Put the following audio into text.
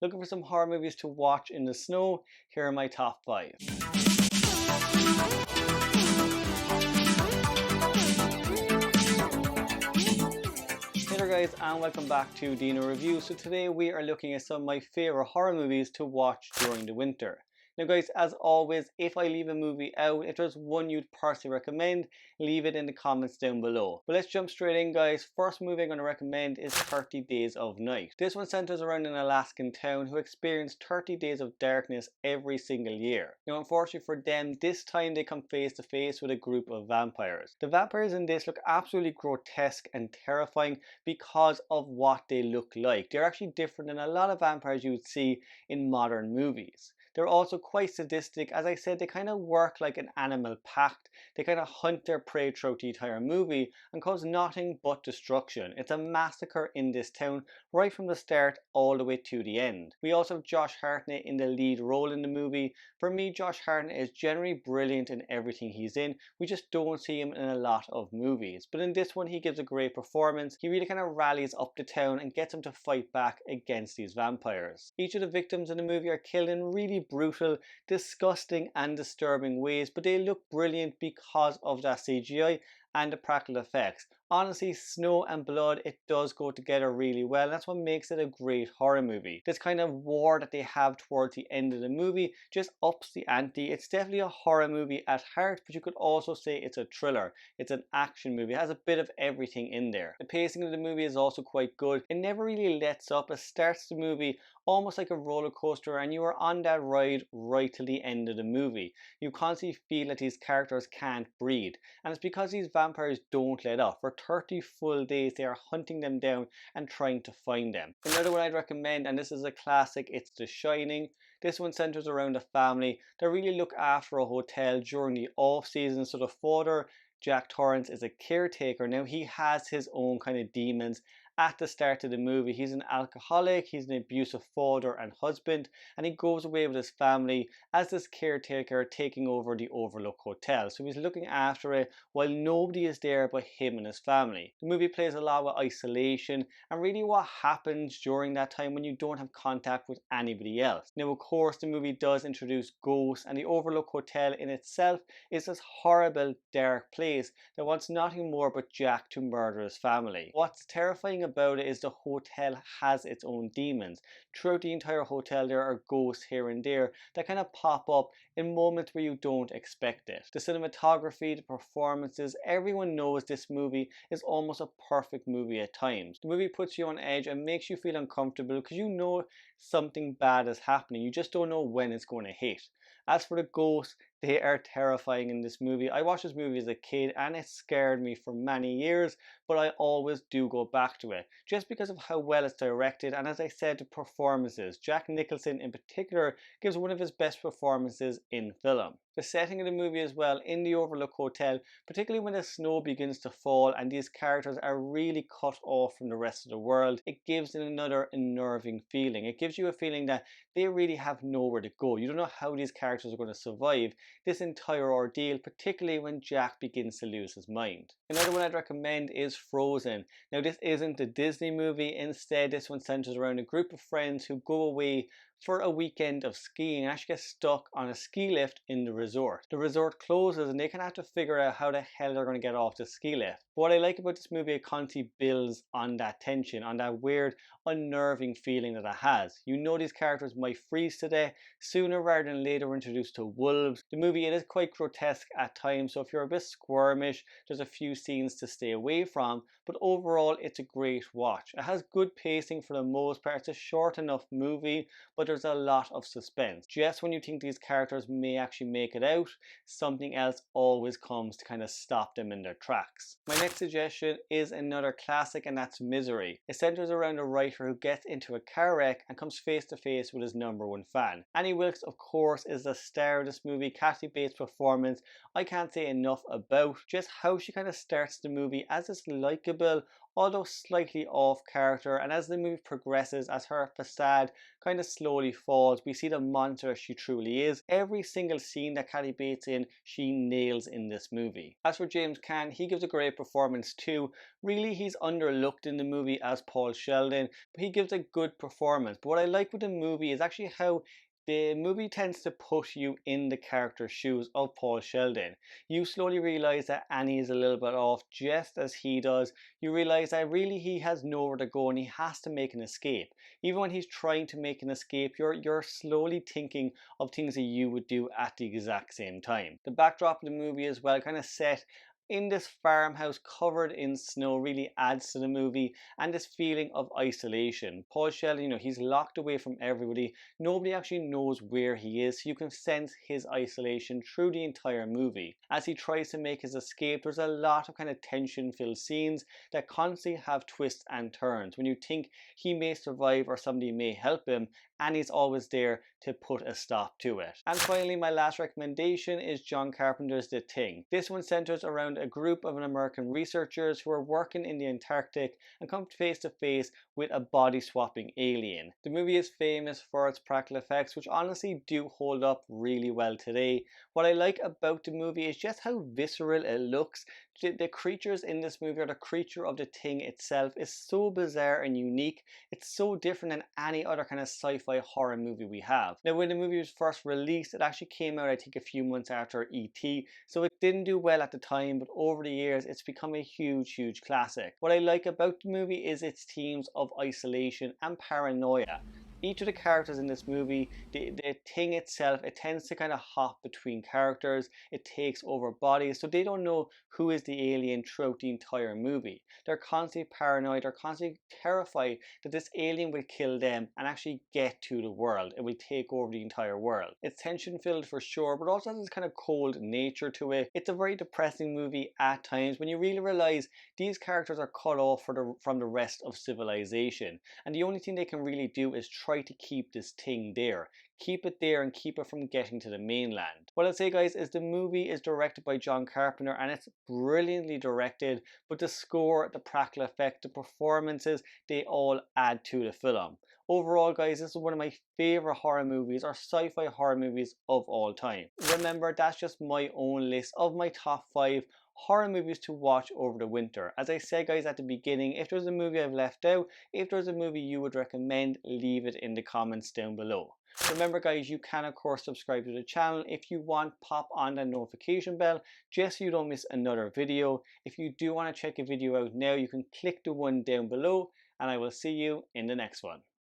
Looking for some horror movies to watch in the snow? Here are my top 5. Hey there guys, and welcome back to Dino Reviews. So today we are looking at some of my favourite horror movies to watch during the winter. Now guys, as always, if I leave a movie out, if there's one you'd personally recommend, leave it in the comments down below. But let's jump straight in guys. First movie I'm going to recommend is 30 Days of Night. This one centers around an Alaskan town who experience 30 days of darkness every single year. Now unfortunately for them, this time they come face to face with a group of vampires. The vampires in this look absolutely grotesque and terrifying because of what they look like. They're actually different than a lot of vampires you would see in modern movies. They're also quite sadistic. As I said, they kind of work like an animal pact. They kind of hunt their prey throughout the entire movie and cause nothing but destruction. It's a massacre in this town right from the start all the way to the end. We also have Josh Hartnett in the lead role in the movie. For me, Josh Hartnett is generally brilliant in everything he's in. We just don't see him in a lot of movies. But in this one, he gives a great performance. He really kind of rallies up the town and gets them to fight back against these vampires. Each of the victims in the movie are killed in really brutal, disgusting and disturbing ways, but they look brilliant because of that CGI and the practical effects. Honestly, snow and blood, it does go together really well. That's what makes it a great horror movie. This kind of war that they have towards the end of the movie just ups the ante. It's definitely a horror movie at heart, but you could also say it's a thriller. It's an action movie. It has a bit of everything in there. The pacing of the movie is also quite good. It never really lets up. It starts the movie almost like a roller coaster and you are on that ride right till the end of the movie. You constantly feel that these characters can't breathe, and it's because these vampires don't let up. For 30 full days they are hunting them down and trying to find them. Another one I'd recommend, and this is a classic, it's The Shining. This one centers around a family that really look after a hotel during the off season. So the father, Jack Torrance, is a caretaker. Now he has his own kind of demons. At the start of the movie, he's an alcoholic, he's an abusive father and husband, and he goes away with his family as this caretaker taking over the Overlook Hotel. So he's looking after it while nobody is there but him and his family. The movie plays a lot with isolation and really what happens during that time when you don't have contact with anybody else. Now of course the movie does introduce ghosts, and the Overlook Hotel in itself is this horrible dark place that wants nothing more but Jack to murder his family. What's terrifying about it is the hotel has its own demons. Throughout the entire hotel there are ghosts here and there that kind of pop up in moments where you don't expect it. The cinematography, the performances, everyone knows this movie is almost a perfect movie at times. The movie puts you on edge and makes you feel uncomfortable because you know something bad is happening. You just don't know when it's going to hit. As for the ghosts, they are terrifying in this movie. I watched this movie as a kid and it scared me for many years, but I always do go back to it just because of how well it's directed, and as I said, the performances. Jack Nicholson in particular gives one of his best performances in film. The setting of the movie as well, in the Overlook Hotel, particularly when the snow begins to fall and these characters are really cut off from the rest of the world, it gives it another unnerving feeling. It gives you a feeling that they really have nowhere to go. You don't know how these characters are going to survive this entire ordeal, particularly when Jack begins to lose his mind. Another one I'd recommend is Frozen. Now this isn't a Disney movie, instead this one centers around a group of friends who go away for a weekend of skiing and actually get stuck on a ski lift in the resort. The resort closes and they can have to figure out how the hell they're going to get off the ski lift. But what I like about this movie, it constantly builds on that tension, on that weird, unnerving feeling that it has. You know these characters might freeze to death. Sooner rather than later we're introduced to wolves. The movie, it is quite grotesque at times, so if you're a bit squirmish, there's a few scenes to stay away from, but overall it's a great watch. It has good pacing for the most part. It's a short enough movie, but there's a lot of suspense. Just when you think these characters may actually make it out, something else always comes to kind of stop them in their tracks. My next suggestion is another classic, and that's Misery. It centers around a writer who gets into a car wreck and comes face to face with his #1 fan. Annie Wilkes, of course, is the star of this movie. Kathy Bates' performance, I can't say enough about. Just how she kind of starts the movie as this likable, although slightly off character, and as the movie progresses, as her facade kind of slowly falls, we see the monster she truly is. Every single scene that Kathy Bates in, she nails in this movie. As for James Caan, he gives a great performance too. Really, he's underlooked in the movie as Paul Sheldon, but he gives a good performance. But what I like with the movie is actually how the movie tends to put you in the character's shoes of Paul Sheldon. You slowly realize that Annie is a little bit off, just as he does. You realize that really he has nowhere to go and he has to make an escape. Even when he's trying to make an escape, you're slowly thinking of things that you would do at the exact same time. The backdrop of the movie as well, kind of set in this farmhouse covered in snow, really adds to the movie and this feeling of isolation. Paul Sheldon, he's locked away from everybody. Nobody actually knows where he is, so you can sense his isolation through the entire movie. As he tries to make his escape, there's a lot of kind of tension-filled scenes that constantly have twists and turns. When you think he may survive or somebody may help him, and he's always there to put a stop to it. And finally, my last recommendation is John Carpenter's The Thing. This one centers around a group of American researchers who are working in the Antarctic and come face to face with a body swapping alien. The movie is famous for its practical effects, which honestly do hold up really well today. What I like about the movie is just how visceral it looks. The creatures in this movie, or the creature of the thing itself, is so bizarre and unique. It's so different than any other kind of sci-fi horror movie we have. Now, when the movie was first released, it actually came out I think a few months after E.T., so it didn't do well at the time, but over the years it's become a huge classic. What I like about the movie is its themes of isolation and paranoia. Each of the characters in this movie, the thing itself, it tends to kind of hop between characters. It takes over bodies, so they don't know who is the alien throughout the entire movie. They're constantly paranoid, they're constantly terrified that this alien will kill them and actually get to the world. It will take over the entire world. It's tension filled for sure, but also has this kind of cold nature to it. It's a very depressing movie at times when you really realize these characters are cut off from the rest of civilization, and the only thing they can really do is try to keep this thing there. Keep it there and keep it from getting to the mainland. What I'll say, guys, is the movie is directed by John Carpenter and it's brilliantly directed, but the score, the practical effect, the performances, they all add to the film. Overall, guys, this is one of my favorite horror movies or sci-fi horror movies of all time. Remember, that's just my own list of my top 5 horror movies to watch over the winter. As I said, guys, at the beginning, if there's a movie I've left out, if there's a movie you would recommend, leave it in the comments down below. Remember, guys, you can of course subscribe to the channel. If you want, pop on the notification bell just so you don't miss another video. If you do want to check a video out now, you can click the one down below, and I will see you in the next one.